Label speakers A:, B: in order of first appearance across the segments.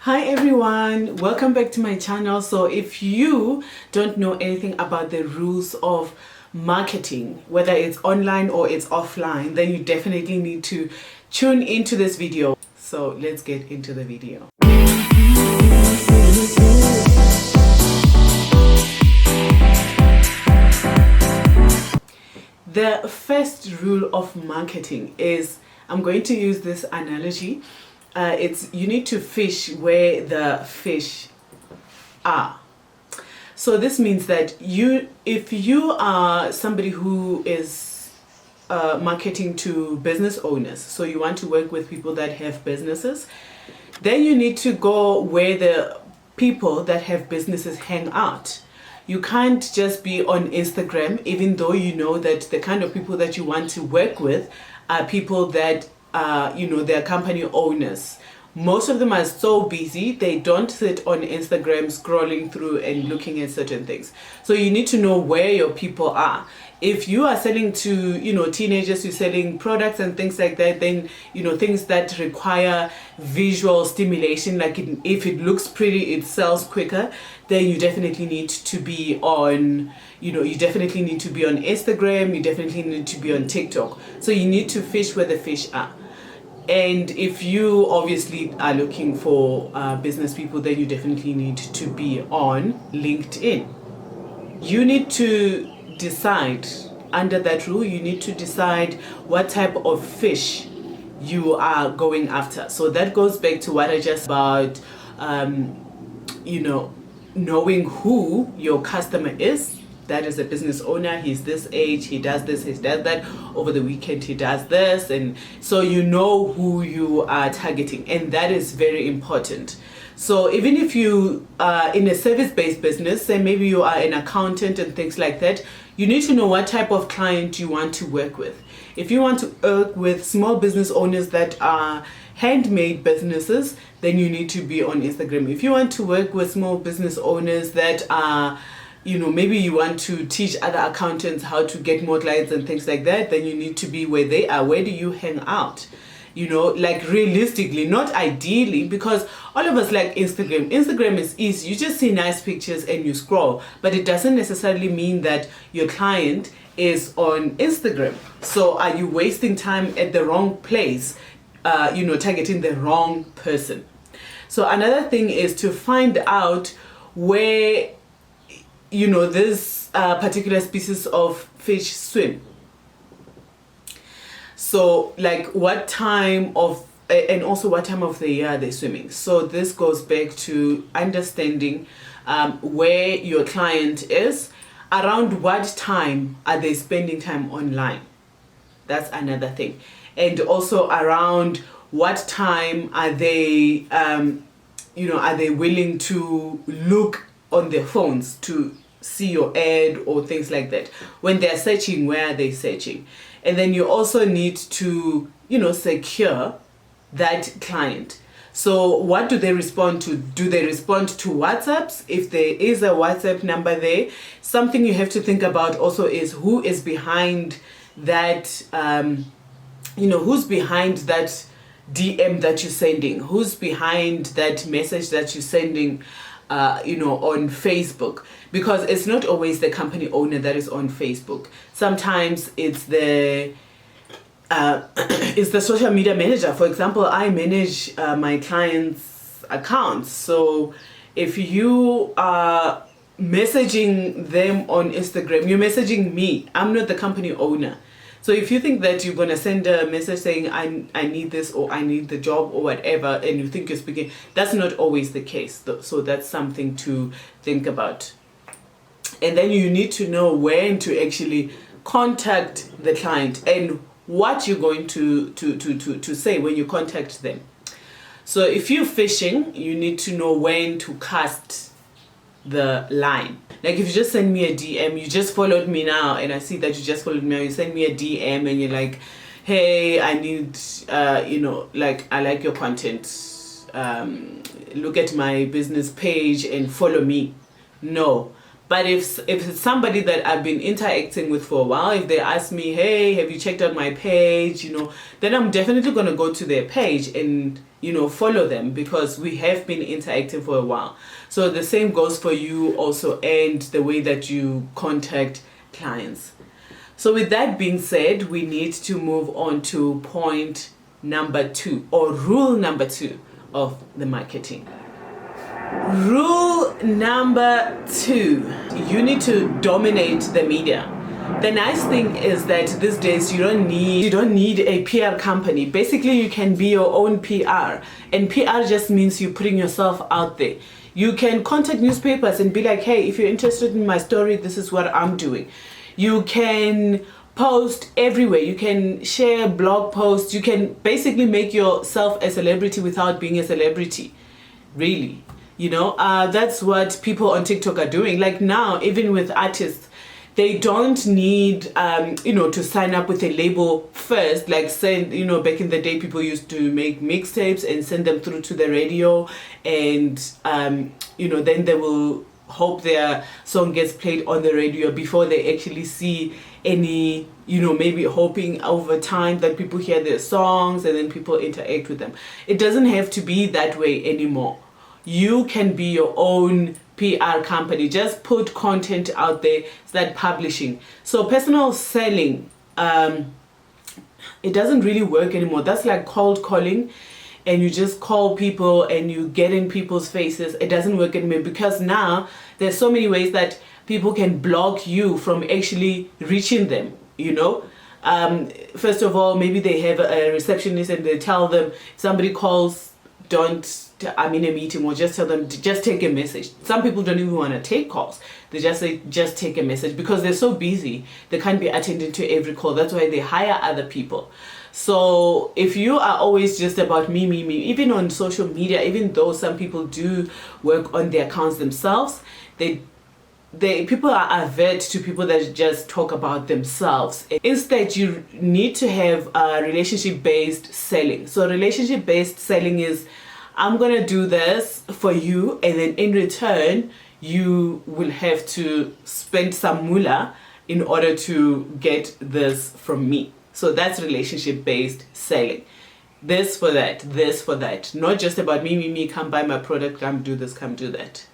A: Hi everyone, welcome back to my channel. So if you don't know anything about the rules of marketing, whether it's online or it's offline, then you definitely need to tune into this video. So let's get into the video. The first rule of marketing is, I'm going to use this analogy. It's you need to fish where the fish are. So this means that if you are somebody who is marketing to business owners, so you want to work with people that have businesses, then you need to go where the people that have businesses hang out. You can't just be on Instagram, even though you know that the kind of people that you want to work with are people that they're company owners. Most of them are so busy, they don't sit on Instagram scrolling through and looking at certain things. So you need to know where your people are. If you are selling to, teenagers, you're selling products and things like that, then, things that require visual stimulation, like if it looks pretty, it sells quicker, then you definitely need to be on, you definitely need to be on Instagram, you definitely need to be on TikTok. So you need to fish where the fish are. And if you obviously are looking for business people, then you definitely need to be on LinkedIn. You need to decide, under that rule, you need to decide what type of fish you are going after. So that goes back to what I just about, knowing who your customer is. That is a business owner, he's this age, he does this, he does that, over the weekend he does this, and so you know who you are targeting, and that is very important. So even if you are in a service-based business, say maybe you are an accountant and things like that, you need to know what type of client you want to work with. If you want to work with small business owners that are handmade businesses, then you need to be on Instagram. If you want to work with small business owners that are maybe you want to teach other accountants how to get more clients and things like that, then you need to be where they are. Where do you hang out? Like realistically, not ideally, because all of us like Instagram. Instagram is easy. You just see nice pictures and you scroll, but it doesn't necessarily mean that your client is on Instagram. So are you wasting time at the wrong place, targeting the wrong person? So another thing is to find out where this particular species of fish swim. So like what time of, and also what time of the year they're swimming. So this goes back to understanding where your client is, around what time are they spending time online. That's another thing. And also around what time are they, are they willing to look on their phones to see your ad or things like that. When they're searching, where are they searching? And then you also need to, secure that client. So what do they respond to? Do they respond to WhatsApps? If there is a WhatsApp number there, something you have to think about also is who is behind that, who's behind that DM that you're sending? Who's behind that message that you're sending on Facebook? Because it's not always the company owner that is on Facebook. Sometimes it's the social media manager. For example, I manage my clients' accounts. So if you are messaging them on Instagram, you're messaging me. I'm not the company owner. So if you think that you're going to send a message saying, I need this or I need the job or whatever, and you think you're speaking, that's not always the case. So that's something to think about. And then you need to know when to actually contact the client and what you're going to say when you contact them. So if you're fishing, you need to know when to cast the line. Like if you just send me a DM, you just followed me now, and I see that you just followed me, you send me a DM and you're like, hey, I need, I like your content. Look at my business page and follow me. No. But if it's somebody that I've been interacting with for a while, if they ask me, hey, have you checked out my page, then I'm definitely going to go to their page and follow them, because we have been interacting for a while. So the same goes for you also, and the way that you contact clients. So with that being said, we need to move on to point number 2, or rule number 2 of the marketing. Rule number 2, you need to dominate the media. The nice thing is that these days you don't need a PR company. Basically, you can be your own PR, and PR just means you putting yourself out there. You can contact newspapers and be like, hey, if you're interested in my story, this is what I'm doing. You can post everywhere. You can share blog posts. You can basically make yourself a celebrity without being a celebrity, really. That's what people on TikTok are doing. Like now, even with artists, they don't need to sign up with a label first. Like send, back in the day, people used to make mixtapes and send them through to the radio, and then they will hope their song gets played on the radio before they actually see any, maybe hoping over time that people hear their songs and then people interact with them. It doesn't have to be that way anymore. You can be your own PR company. Just put content out there, start publishing. So personal selling, it doesn't really work anymore. That's like cold calling, and you just call people and you get in people's faces. It doesn't work anymore, because now there's so many ways that people can block you from actually reaching them. First of all, maybe they have a receptionist and they tell them, if somebody calls, I'm in a meeting, or just tell them to just take a message. Some people don't even want to take calls. They just say, just take a message, because they're so busy. They can't be attending to every call. That's why they hire other people. So if you are always just about me, even on social media, even though some people do work on their accounts themselves, people are averse to people that just talk about themselves. Instead, you need to have relationship-based selling. So relationship-based selling is, I'm gonna do this for you, and then in return, you will have to spend some moolah in order to get this from me. So that's relationship-based selling. This for that. Not just about me, come buy my product, come do this, come do that.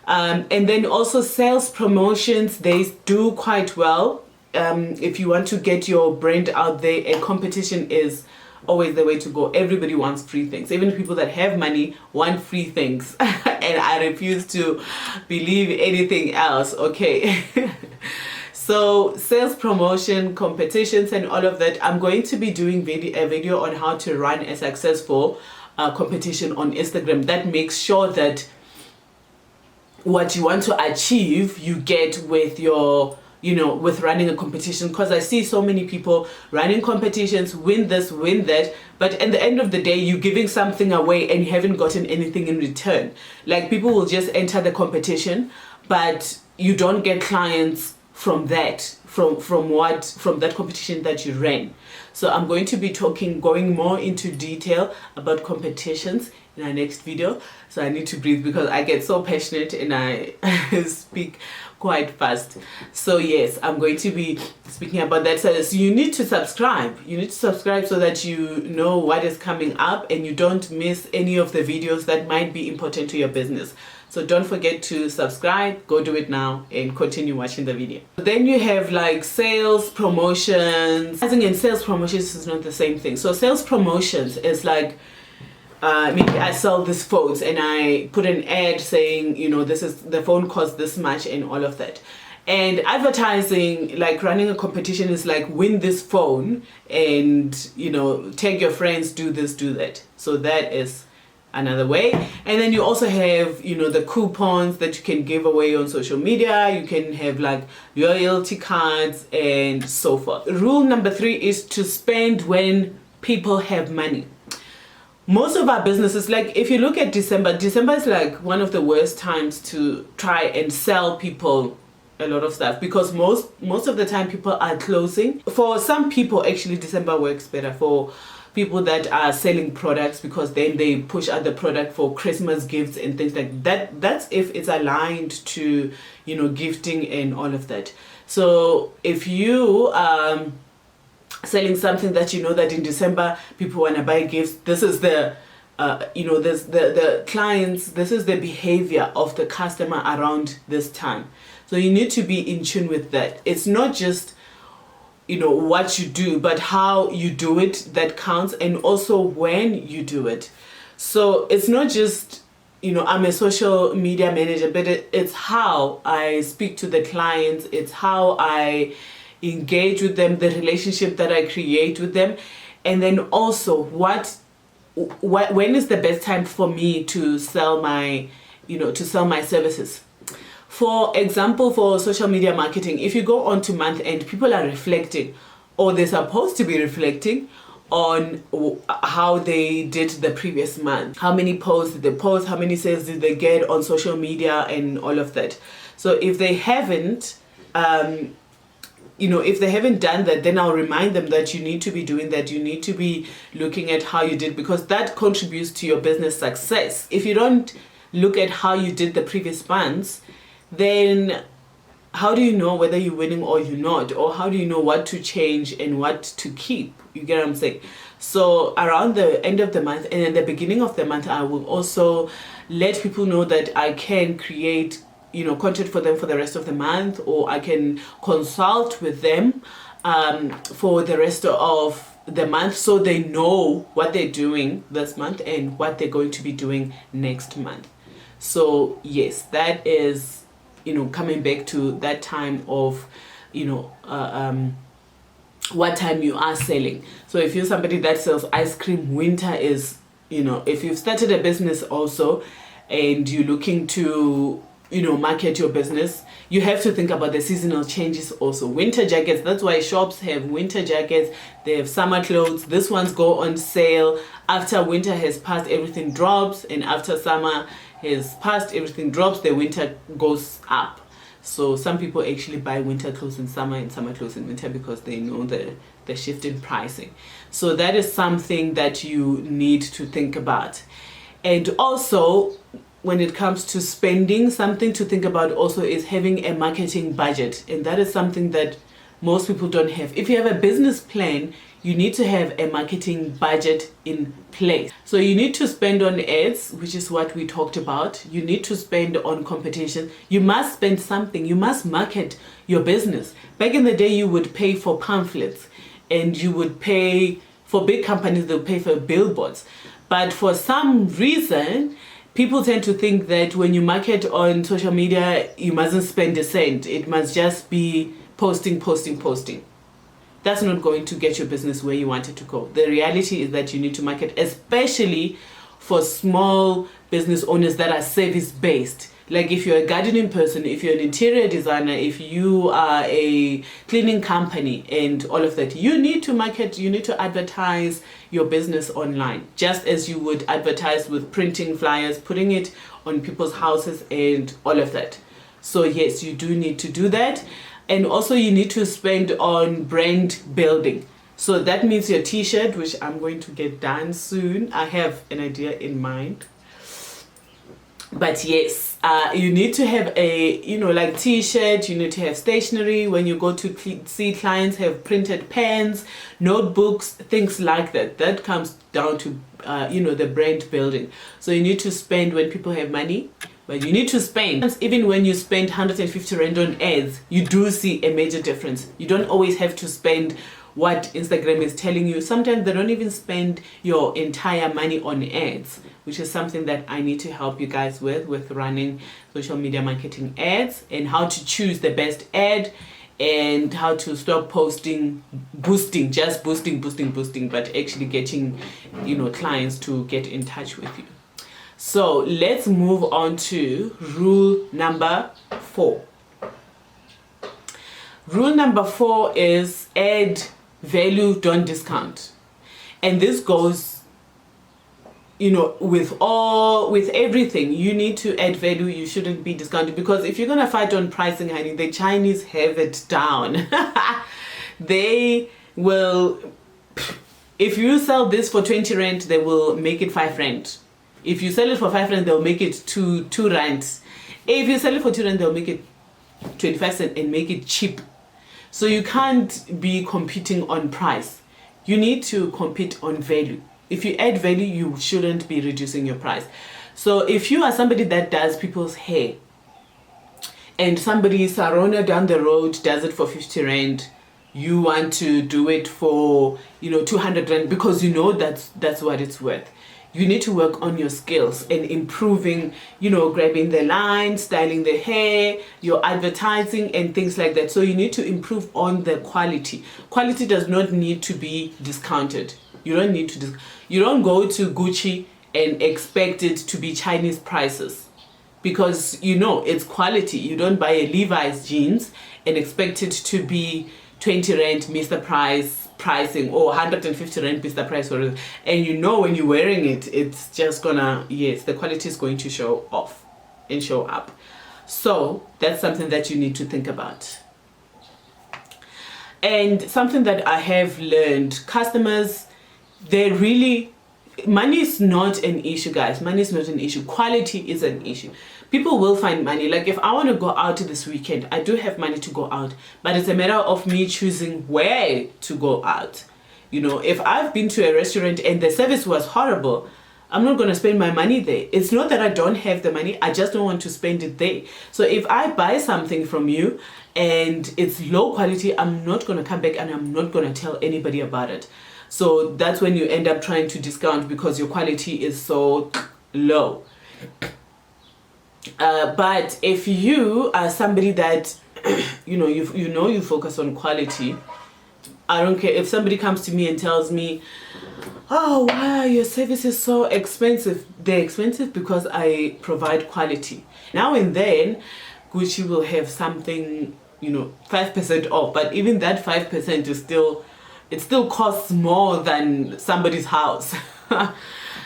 A: And then also sales promotions, they do quite well. If you want to get your brand out there, a competition is always the way to go. Everybody wants free things. Even people that have money want free things. And I refuse to believe anything else, okay? So sales promotion, competitions, and all of that. I'm going to be doing a video on how to run a successful competition on Instagram. That makes sure that what you want to achieve, you get with your, with running a competition. Because I see so many people running competitions, win this, win that, but at the end of the day, you're giving something away and you haven't gotten anything in return. Like, people will just enter the competition, but you don't get clients from that, from that competition that you ran. So I'm going to be going more into detail about competitions in our next video. So I need to breathe because I get so passionate and I speak quite fast. So yes, I'm going to be speaking about that. So you need to subscribe. You need to subscribe so that you know what is coming up and you don't miss any of the videos that might be important to your business. So don't forget to subscribe, go do it now and continue watching the video. Then you have like sales promotions. I think in sales promotions is not the same thing. So sales promotions is like, maybe I sell this phones and I put an ad saying, the phone costs this much and all of that. And advertising, like running a competition, is like, win this phone and, tag your friends, do this, do that. So that is another way. And then you also have, the coupons that you can give away on social media. You can have like loyalty cards and so forth. Rule number 3 is to spend when people have money. Most of our businesses, like if you look at December is like one of the worst times to try and sell people a lot of stuff, because most of the time people are closing. For some people, actually December works better for people that are selling products, because then they push out the product for Christmas gifts and things like that. That's if it's aligned to, gifting and all of that. So if you selling something that that in December people want to buy gifts, this is the there's the clients, this is the behavior of the customer around this time. So you need to be in tune with that. It's not just what you do, but how you do it that counts, and also when you do it. So it's not just I'm a social media manager, but it's how I speak to the clients, it's how I engage with them, the relationship that I create with them, and then also when is the best time for me to sell my services. For example, for social media marketing, if you go on to month end, people are reflecting, or they're supposed to be reflecting on how they did the previous month. How many posts did they post? How many sales did they get on social media and all of that? So if they haven't, if they haven't done that, then I'll remind them that you need to be doing that. You need to be looking at how you did, because that contributes to your business success. If you don't look at how you did the previous months, then how do you know whether you're winning or you're not? Or how do you know what to change and what to keep? You get what I'm saying? So around the end of the month and at the beginning of the month, I will also let people know that I can create content for them for the rest of the month, or I can consult with them for the rest of the month, so they know what they're doing this month and what they're going to be doing next month. So yes, that is coming back to that time of what time you are selling. So if you're somebody that sells ice cream, winter is if you've started a business also and you're looking to market your business, you have to think about the seasonal changes also. Winter jackets, that's why shops have winter jackets, they have summer clothes. This ones go on sale after winter has passed, everything drops, and after summer has passed, everything drops, the winter goes up. So some people actually buy winter clothes in summer and summer clothes in winter because they know the shift in pricing. So that is something that you need to think about. And also, when it comes to spending, something to think about also is having a marketing budget. And that is something that most people don't have. If you have a business plan, you need to have a marketing budget in place. So you need to spend on ads, which is what we talked about. You need to spend on competition. You must spend something. You must market your business. Back in the day, you would pay for pamphlets, and you would pay for big companies, they'll pay for billboards. But for some reason, people tend to think that when you market on social media, you mustn't spend a cent. It must just be posting. That's not going to get your business where you want it to go. The reality is that you need to market, especially for small business owners that are service-based. Like if you're a gardening person, if you're an interior designer, if you are a cleaning company and all of that, you need to market, you need to advertise your business online, just as you would advertise with printing flyers, putting it on people's houses and all of that. So yes, you do need to do that. And also you need to spend on brand building. So that means your t-shirt, which I'm going to get done soon. I have an idea in mind. But yes, you need to have a, like t-shirt, you need to have stationery. When you go to see clients, have printed pens, notebooks, things like that. That comes down to, the brand building. So you need to spend when people have money. But you need to spend. Even when you spend 150 Rand on ads, you do see a major difference. You don't always have to spend what Instagram is telling you. Sometimes they don't even spend your entire money on ads, which is something that I need to help you guys with running social media marketing ads, and how to choose the best ad, and how to stop boosting, but actually getting, clients to get in touch with you. So let's move on to rule number 4. Rule number 4 is add value, don't discount. And this goes, with everything. You need to add value. You shouldn't be discounted, because if you're going to fight on pricing, honey, the Chinese have it down. They will, if you sell this for 20 Rand, they will make it 5 Rand. If you sell it for 5 Rand, they'll make it 2 Rand. If you sell it for 2 Rand, they'll make it 25 cents and make it cheap. So you can't be competing on price. You need to compete on value. If you add value, you shouldn't be reducing your price. So if you are somebody that does people's hair, and somebody Sarona down the road does it for 50 rand, you want to do it for 200 rand because you know that's what it's worth. You need to work on your skills and improving, grabbing the line, styling the hair, your advertising and things like that. So you need to improve on the quality. Quality does not need to be discounted. You don't need to you don't go to Gucci and expect it to be Chinese prices, because it's quality. You don't buy a Levi's jeans and expect it to be 20 rand Mr. Price pricing or 150 rand Mr. Price, and when you're wearing it, it's just gonna, the quality is going to show off and show up. So that's something that you need to think about. And something that I have learned, customers, money is not an issue, guys. Money is not an issue. Quality is an issue. People will find money. Like if I want to go out this weekend, I do have money to go out, but it's a matter of me choosing where to go out. If I've been to a restaurant and the service was horrible, I'm not going to spend my money there. It's not that I don't have the money, I just don't want to spend it there. So if I buy something from you and it's low quality, I'm not going to come back and I'm not going to tell anybody about it. So that's when you end up trying to discount because your quality is so low. But if you are somebody that you focus on quality, I don't care if somebody comes to me and tells me, oh wow, your service is so expensive. They're expensive because I provide quality. Now and then Gucci will have something 5% off, but even that 5% is still costs more than somebody's house.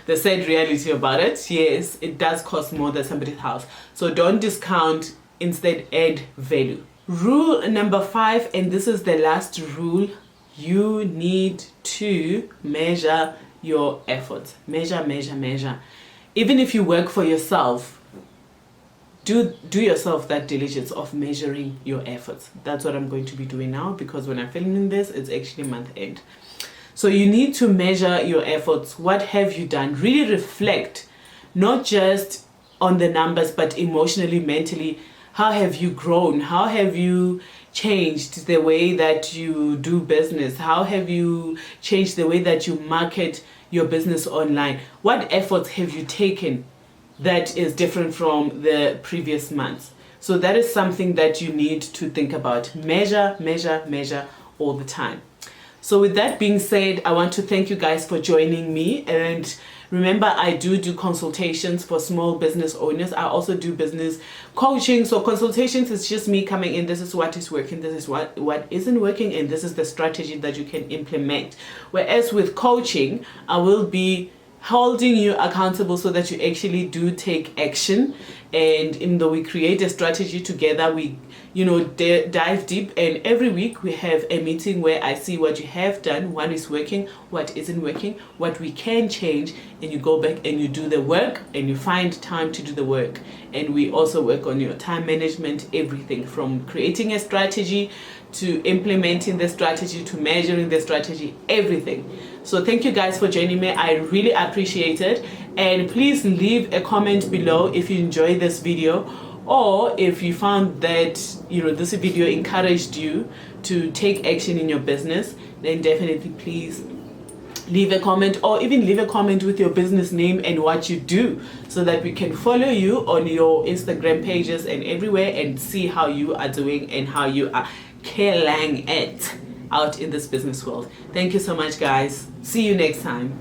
A: The sad reality about it, yes, it does cost more than somebody's house. So don't discount, instead add value. Rule number 5, and this is the last rule, you need to measure your efforts. Measure. Even if you work for yourself, do yourself that diligence of measuring your efforts. That's what I'm going to be doing now, because when I'm filming this, it's actually month end. So you need to measure your efforts. What have you done? Really reflect, not just on the numbers, but emotionally, mentally. How have you grown? How have you changed the way that you do business? How have you changed the way that you market your business online? What efforts have you taken that is different from the previous months? So that is something that you need to think about. Measure all the time. So with that being said, I want to thank you guys for joining me. And remember, I do consultations for small business owners. I also do business coaching. So consultations is just me coming in. This is what is working. This is what isn't working. And this is the strategy that you can implement. Whereas with coaching, I will be holding you accountable so that you actually do take action. And even though we create a strategy together, we dive deep, and every week we have a meeting where I see what you have done, what is working, what isn't working, what we can change, and you go back and you do the work and you find time to do the work. And we also work on your time management, everything from creating a strategy to implementing the strategy to measuring the strategy, everything. So thank you guys for joining me. I really appreciate it. And please leave a comment below if you enjoyed this video, or if you found that this video encouraged you to take action in your business. Then definitely please leave a comment, or even leave a comment with your business name and what you do, so that we can follow you on your Instagram pages and everywhere and see how you are doing and how you are killing it out in this business world. Thank you so much, guys. See you next time.